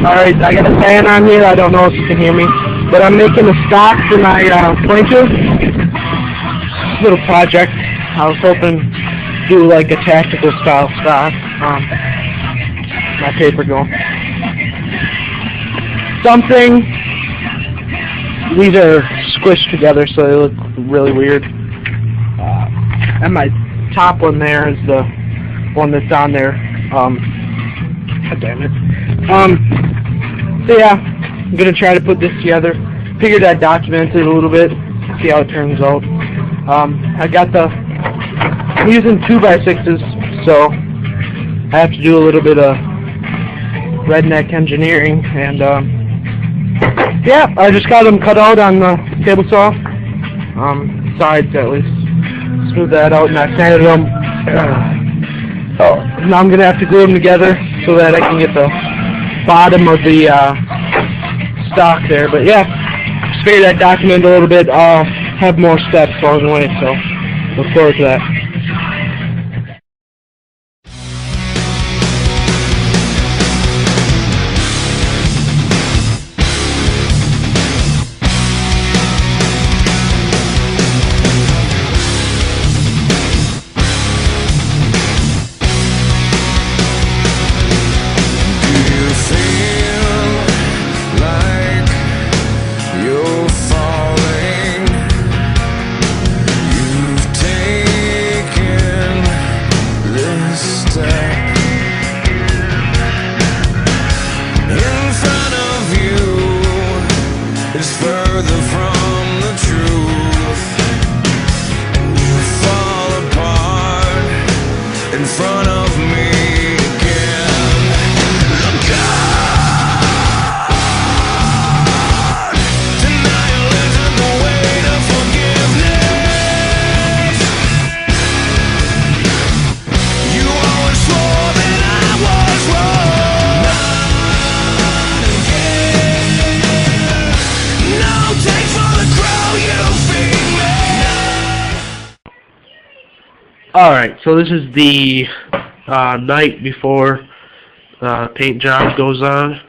Alright, I got a fan on here. I don't know if you can hear me, but I'm making a stock for my pointer. Little project. I was hoping to do like a tactical style stock. My paper going. Something. These are squished together, so they look really weird. And my top one there is the one that's on there. God damn it. So yeah, I'm gonna try to put this together. Figured I'd document it a little bit, see how it turns out. I'm using 2x6s, so I have to do a little bit of redneck engineering, and yeah, I just got them cut out on the table saw, sides at least. Smooth that out, and I sanded them. Now I'm gonna have to glue them together so that I can get the bottom of the stock there. But yeah, just figured I'd document a little bit. I'll have more steps along the way, so look forward to that. Alright, so this is the night before paint job goes on.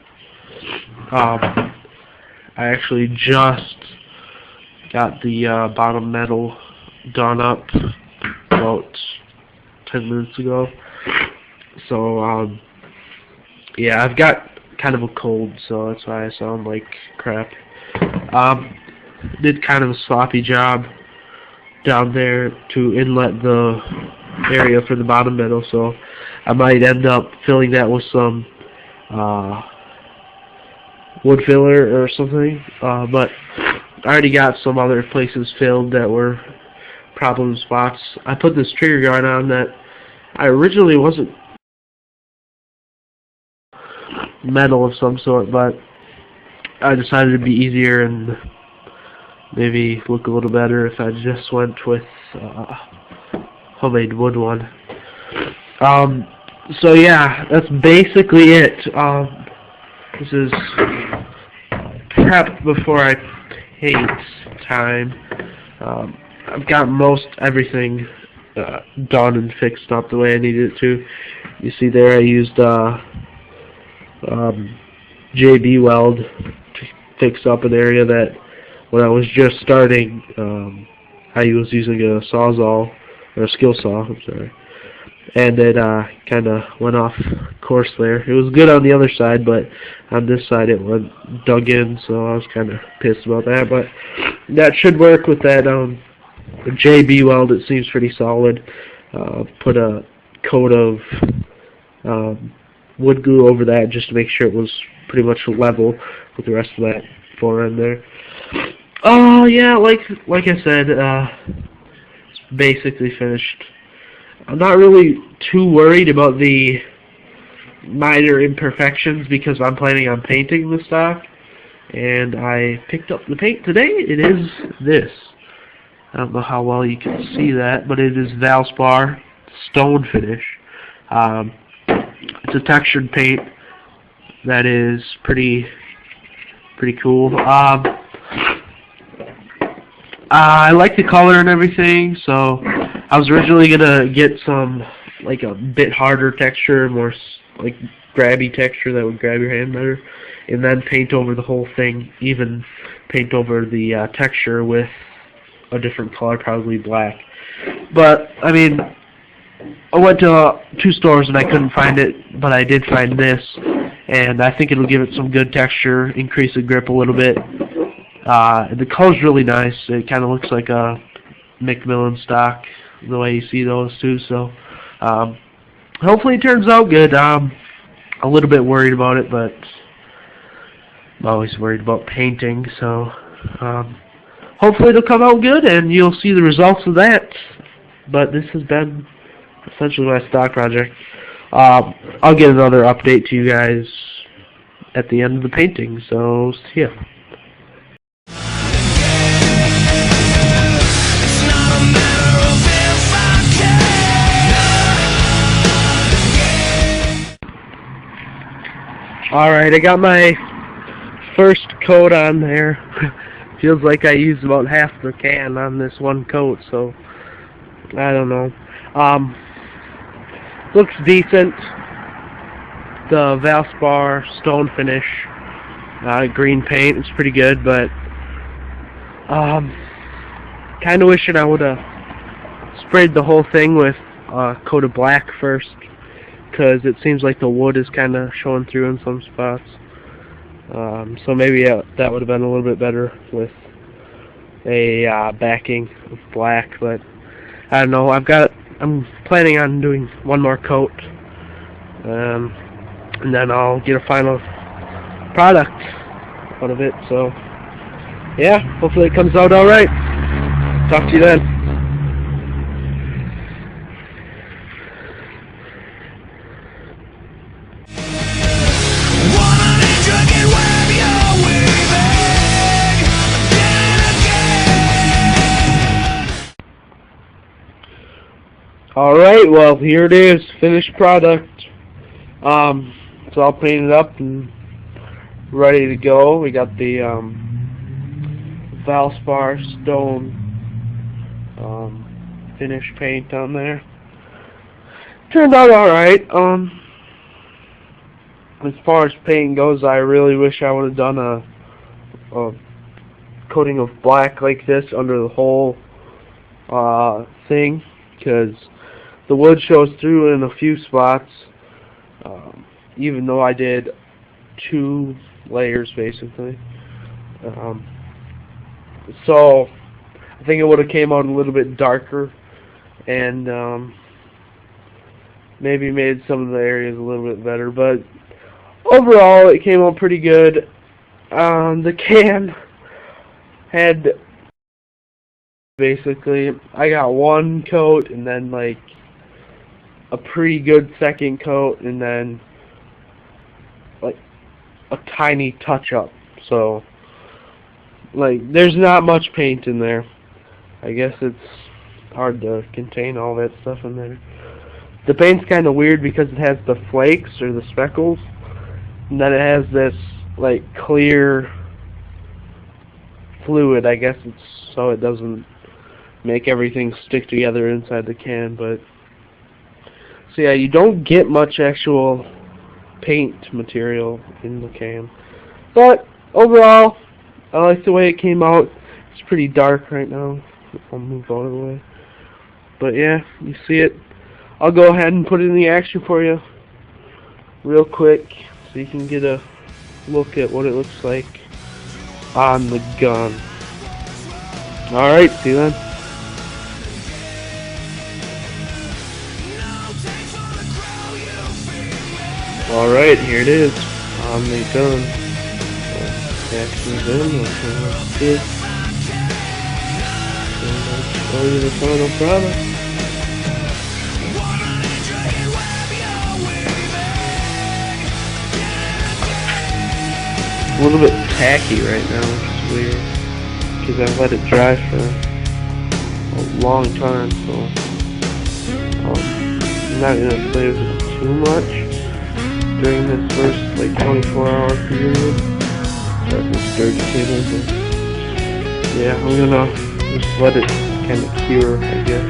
I actually just got the bottom metal done up about 10 minutes ago. So, yeah, I've got kind of a cold, so that's why I sound like crap. Did kind of a sloppy job down there to inlet the area for the bottom metal, so I might end up filling that with some wood filler or something, but I already got some other places filled that were problem spots. I put this trigger guard on that I originally wasn't metal of some sort, but I decided it'd be easier and maybe look a little better if I just went with homemade wood one. So yeah, that's basically it. This is prep before I paint time. I've got most everything done and fixed up the way I needed it to. You see there I used JB weld to fix up an area that when I was just starting, I was using a sawzall, or a skill saw, I'm sorry, and it kind of went off course there. It was good on the other side, but on this side it went dug in, so I was kind of pissed about that, but that should work with that JB weld. It seems pretty solid. Put a coat of wood glue over that just to make sure it was pretty much level with the rest of that forend there. Yeah, like I said, it's basically finished. I'm not really too worried about the minor imperfections because I'm planning on painting the stock, and I picked up the paint today. It is this. I don't know how well you can see that, but it is Valspar Stone Finish. It's a textured paint that is pretty cool. I like the color and everything, so I was originally gonna get some like a bit harder texture, more like grabby texture that would grab your hand better, and then paint over the whole thing, even paint over the texture with a different color, probably black. But I mean, I went to 2 stores and I couldn't find it, but I did find this, and I think it'll give it some good texture, increase the grip a little bit. The color's really nice. It kind of looks like a Macmillan stock, the way you see those too. So hopefully it turns out good. I'm a little bit worried about it, but I'm always worried about painting. So hopefully it'll come out good, and you'll see the results of that. But this has been essentially my stock project. I'll get another update to you guys at the end of the painting. So see ya. Alright, I got my first coat on there. Feels like I used about half the can on this one coat, so I don't know. Looks decent. The Valspar stone finish, green paint, it's pretty good, but kind of wishing I would have sprayed the whole thing with a coat of black first, because it seems like the wood is kind of showing through in some spots. So maybe that would have been a little bit better with a backing of black, but I don't know. I'm planning on doing one more coat, and then I'll get a final product out of it. So yeah, hopefully it comes out alright. Talk to you then. Alright, well, here it is, finished product. It's all painted up and ready to go. We got the Valspar stone finish paint on there. Turned out alright. As far as paint goes, I really wish I would have done a coating of black like this under the whole thing, because the wood shows through in a few spots, even though I did 2 layers basically. So I think it would have came out a little bit darker, and maybe made some of the areas a little bit better, but overall it came out pretty good. The can had basically, I got 1 coat and then like a pretty good second coat, and then like a tiny touch up. So like there's not much paint in there. I guess it's hard to contain all that stuff in there. The paint's kind of weird because it has the flakes or the speckles, and then it has this like clear fluid. I guess it's so it doesn't make everything stick together inside the can. But so yeah, you don't get much actual paint material in the can. But overall, I like the way it came out. It's pretty dark right now. I'll move out of the way. But yeah, you see it. I'll go ahead and put it in the action for you real quick so you can get a look at what it looks like on the gun. Alright, see you then. Alright, here it is on the gun. Action's in. Let's see it. I'll show you the final product. A little bit tacky right now, which is weird, because I've let it dry for a long time, so I'm not going to play with it too much during this first like 24-hour period. Starting to stir the table, but yeah, I'm gonna just let it kind of cure, I guess.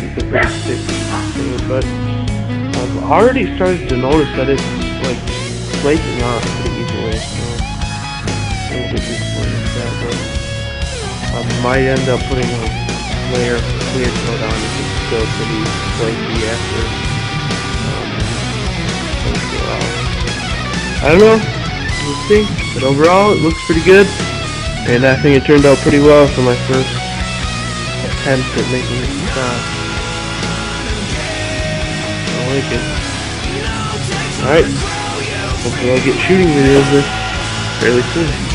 It's a pretty thick thing, but I've already started to notice that it's like flaking off pretty easily, so a little bit disappointed with that, but I might end up putting a layer of clear coat on if it's still pretty flaky after things go out. I don't know, we'll see, but overall it looks pretty good, and I think it turned out pretty well for my first attempt at making this shot. I like it. Alright, hopefully I'll get shooting videos fairly soon.